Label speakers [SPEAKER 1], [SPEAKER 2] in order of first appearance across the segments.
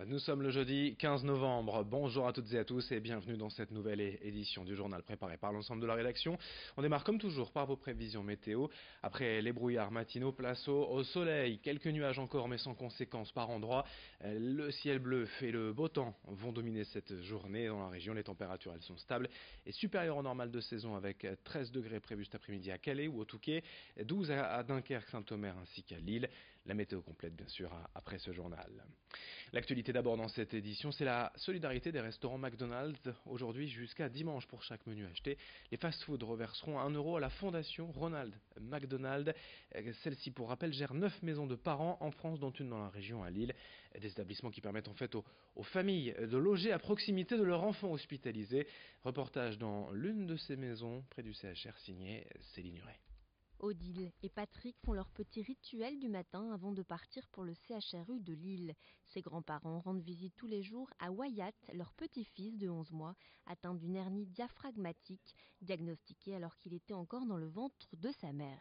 [SPEAKER 1] Nous sommes le jeudi 15 novembre. Bonjour à toutes et à tous et bienvenue dans cette nouvelle édition du journal préparé par l'ensemble de la rédaction. On démarre comme toujours par vos prévisions météo. Après les brouillards matinaux, place au soleil. Quelques nuages encore mais sans conséquences par endroits. Le ciel bleu et le beau temps vont dominer cette journée dans la région. Les températures elles sont stables et supérieures au normal de saison avec 13 degrés prévus cet après-midi à Calais ou au Touquet, 12 à Dunkerque, Saint-Omer ainsi qu'à Lille. La météo complète bien sûr après ce journal. L'actualité d'abord dans cette édition, c'est la solidarité des restaurants McDonald's. Aujourd'hui jusqu'à dimanche pour chaque menu acheté, les fast-food reverseront 1 euro à la fondation Ronald McDonald. Celle-ci, pour rappel, gère 9 maisons de parents en France, dont une dans la région à Lille. Des établissements qui permettent en fait aux familles de loger à proximité de leur enfant hospitalisé. Reportage dans l'une de ces maisons près du CHR signé Céline Huret.
[SPEAKER 2] Odile et Patrick font leur petit rituel du matin avant de partir pour le CHRU de Lille. Ses grands-parents rendent visite tous les jours à Wyatt, leur petit-fils de 11 mois, atteint d'une hernie diaphragmatique, diagnostiquée alors qu'il était encore dans le ventre de sa mère.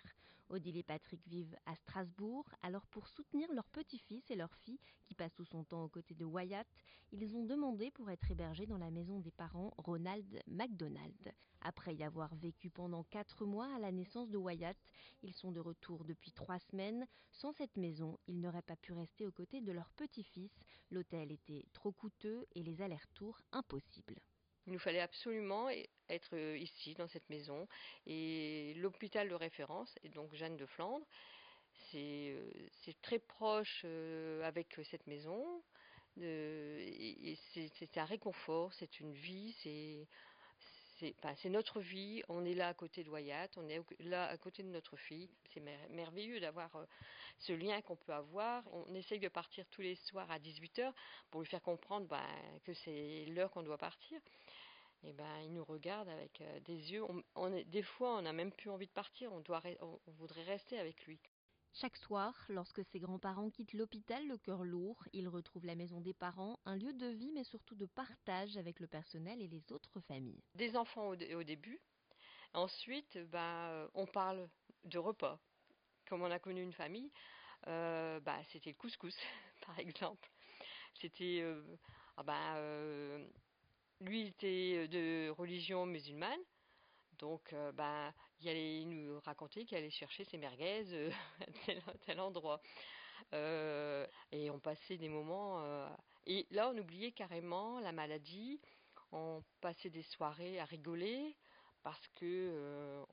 [SPEAKER 2] Odile et Patrick vivent à Strasbourg, alors pour soutenir leur petit-fils et leur fille, qui passent tout son temps aux côtés de Wyatt, ils ont demandé pour être hébergés dans la maison des parents Ronald McDonald. Après y avoir vécu pendant 4 mois à la naissance de Wyatt, ils sont de retour depuis 3 semaines. Sans cette maison, ils n'auraient pas pu rester aux côtés de leur petit-fils. L'hôtel était trop coûteux et les allers-retours impossibles.
[SPEAKER 3] Il nous fallait absolument être ici, dans cette maison. Et l'hôpital de référence, et donc Jeanne de Flandre, c'est très proche avec cette maison. Et c'est un réconfort, c'est une vie, c'est notre vie, on est là à côté de Wyatt, on est là à côté de notre fille. C'est merveilleux d'avoir ce lien qu'on peut avoir. On essaye de partir tous les soirs à 18h pour lui faire comprendre que c'est l'heure qu'on doit partir. Et il nous regarde avec des yeux. Des fois, on n'a même plus envie de partir, on voudrait rester avec lui.
[SPEAKER 2] Chaque soir, lorsque ses grands-parents quittent l'hôpital le cœur lourd, ils retrouvent la maison des parents, un lieu de vie mais surtout de partage avec le personnel et les autres familles.
[SPEAKER 3] Des enfants au début. Ensuite, on parle de repas. Comme on a connu une famille, c'était le couscous, par exemple. C'était, lui était de religion musulmane. Donc, il nous racontait qu'il allait chercher ses merguez à tel endroit. Et on passait des moments... et là, on oubliait carrément la maladie. On passait des soirées à rigoler parce que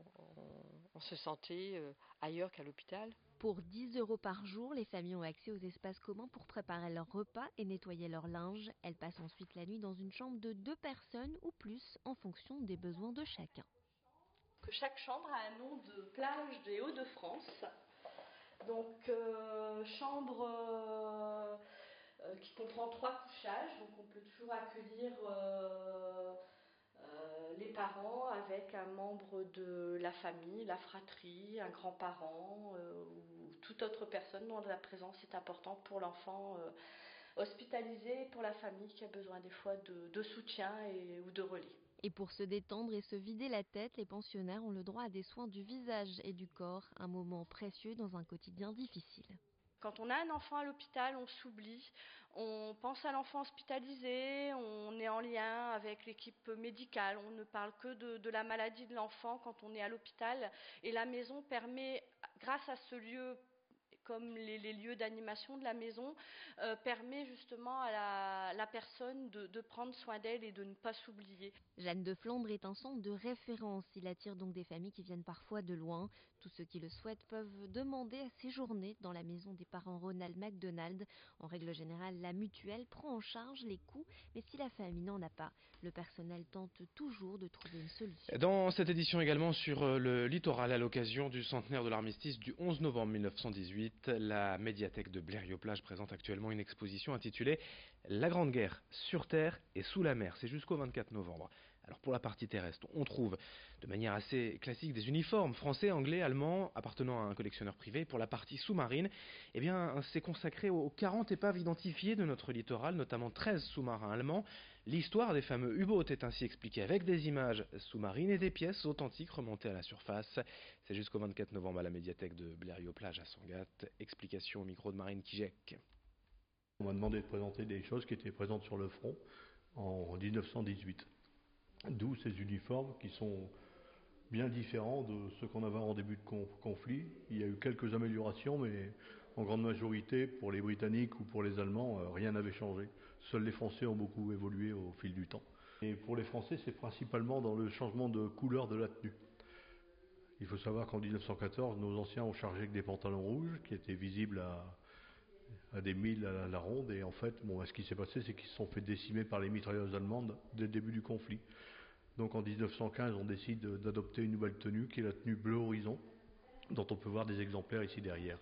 [SPEAKER 3] on se sentait ailleurs qu'à l'hôpital.
[SPEAKER 2] Pour 10 € par jour, les familles ont accès aux espaces communs pour préparer leur repas et nettoyer leur linge. Elles passent ensuite la nuit dans une chambre de 2 personnes ou plus en fonction des besoins de chacun.
[SPEAKER 4] Que chaque chambre a un nom de plage des Hauts-de-France. Donc chambre qui comprend 3 couchages, donc on peut toujours accueillir les parents avec un membre de la famille, la fratrie, un grand-parent ou toute autre personne dont la présence est importante pour l'enfant hospitalisé et pour la famille qui a besoin des fois de soutien ou de relais.
[SPEAKER 2] Et pour se détendre et se vider la tête, les pensionnaires ont le droit à des soins du visage et du corps, un moment précieux dans un quotidien difficile.
[SPEAKER 4] Quand on a un enfant à l'hôpital, on s'oublie, on pense à l'enfant hospitalisé, on est en lien avec l'équipe médicale, on ne parle que de la maladie de l'enfant quand on est à l'hôpital. Et la maison permet, grâce à ce lieu, comme les lieux d'animation de la maison, permet justement à la personne de prendre soin d'elle et de ne pas s'oublier.
[SPEAKER 2] Jeanne de Flandre est un centre de référence. Il attire donc des familles qui viennent parfois de loin. Tous ceux qui le souhaitent peuvent demander à séjourner dans la maison des parents Ronald McDonald. En règle générale, la mutuelle prend en charge les coûts, mais si la famille n'en a pas, le personnel tente toujours de trouver une solution.
[SPEAKER 1] Dans cette édition également sur le littoral, à l'occasion du centenaire de l'armistice du 11 novembre 1918, la médiathèque de Blériot-Plage présente actuellement une exposition intitulée « La Grande Guerre, sur terre et sous la mer ». C'est jusqu'au 24 novembre. Alors pour la partie terrestre, on trouve de manière assez classique des uniformes français, anglais, allemands, appartenant à un collectionneur privé. Pour la partie sous-marine, c'est consacré aux 40 épaves identifiées de notre littoral, notamment 13 sous-marins allemands. L'histoire des fameux U-boats est ainsi expliquée avec des images sous-marines et des pièces authentiques remontées à la surface. C'est jusqu'au 24 novembre à la médiathèque de Blériot-Plage à Sangatte. Explication au micro de Marine Kijek.
[SPEAKER 5] On m'a demandé de présenter des choses qui étaient présentes sur le front en 1918. D'où ces uniformes qui sont bien différents de ceux qu'on avait en début de conflit. Il y a eu quelques améliorations, mais en grande majorité, pour les Britanniques ou pour les Allemands, rien n'avait changé. Seuls les Français ont beaucoup évolué au fil du temps. Et pour les Français, c'est principalement dans le changement de couleur de la tenue. Il faut savoir qu'en 1914, nos anciens ont chargé avec des pantalons rouges qui étaient visibles à des milles à la ronde. Et en fait, ce qui s'est passé, c'est qu'ils se sont fait décimer par les mitrailleuses allemandes dès le début du conflit. Donc en 1915, on décide d'adopter une nouvelle tenue qui est la tenue bleu horizon, dont on peut voir des exemplaires ici derrière.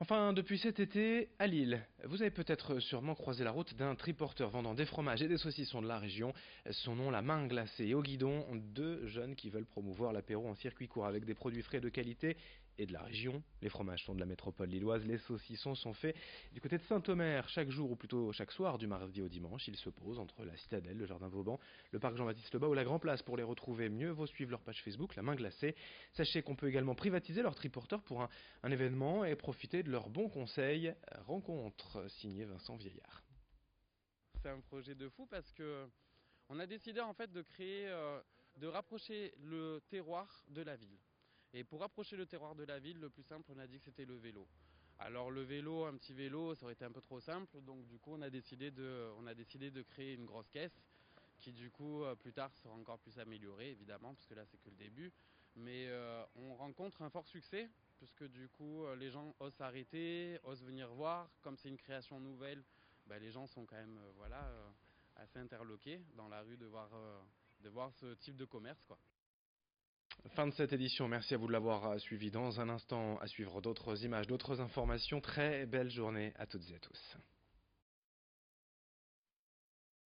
[SPEAKER 1] Enfin, depuis cet été, à Lille, vous avez peut-être sûrement croisé la route d'un triporteur vendant des fromages et des saucissons de la région. Son nom, la main glacée. Et au guidon, deux jeunes qui veulent promouvoir l'apéro en circuit court avec des produits frais de qualité et de la région. Les fromages sont de la métropole lilloise, les saucissons sont faits du côté de Saint-Omer. Chaque jour, ou plutôt chaque soir, du mardi au dimanche, ils se posent entre la Citadelle, le Jardin Vauban, le parc Jean-Baptiste Lebas ou la Grand Place. Pour les retrouver mieux, vaut suivre leur page Facebook, la main glacée. Sachez qu'on peut également privatiser leur triporteur pour un événement et profiter de leurs bons conseils. Rencontre signée Vincent Vieillard.
[SPEAKER 6] C'est un projet de fou parce que on a décidé en fait de créer, de rapprocher le terroir de la ville. Et pour rapprocher le terroir de la ville, le plus simple, on a dit que c'était le vélo. Alors le vélo, un petit vélo, ça aurait été un peu trop simple, donc du coup on a décidé de créer une grosse caisse qui du coup plus tard sera encore plus améliorée évidemment, parce que là c'est que le début. Mais on rencontre un fort succès, puisque du coup les gens osent s'arrêter, osent venir voir. Comme c'est une création nouvelle, les gens sont quand même assez interloqués dans la rue de voir ce type de commerce, quoi.
[SPEAKER 1] Fin de cette édition, merci à vous de l'avoir suivi. Dans un instant, à suivre d'autres images, d'autres informations. Très belle journée à toutes et à tous.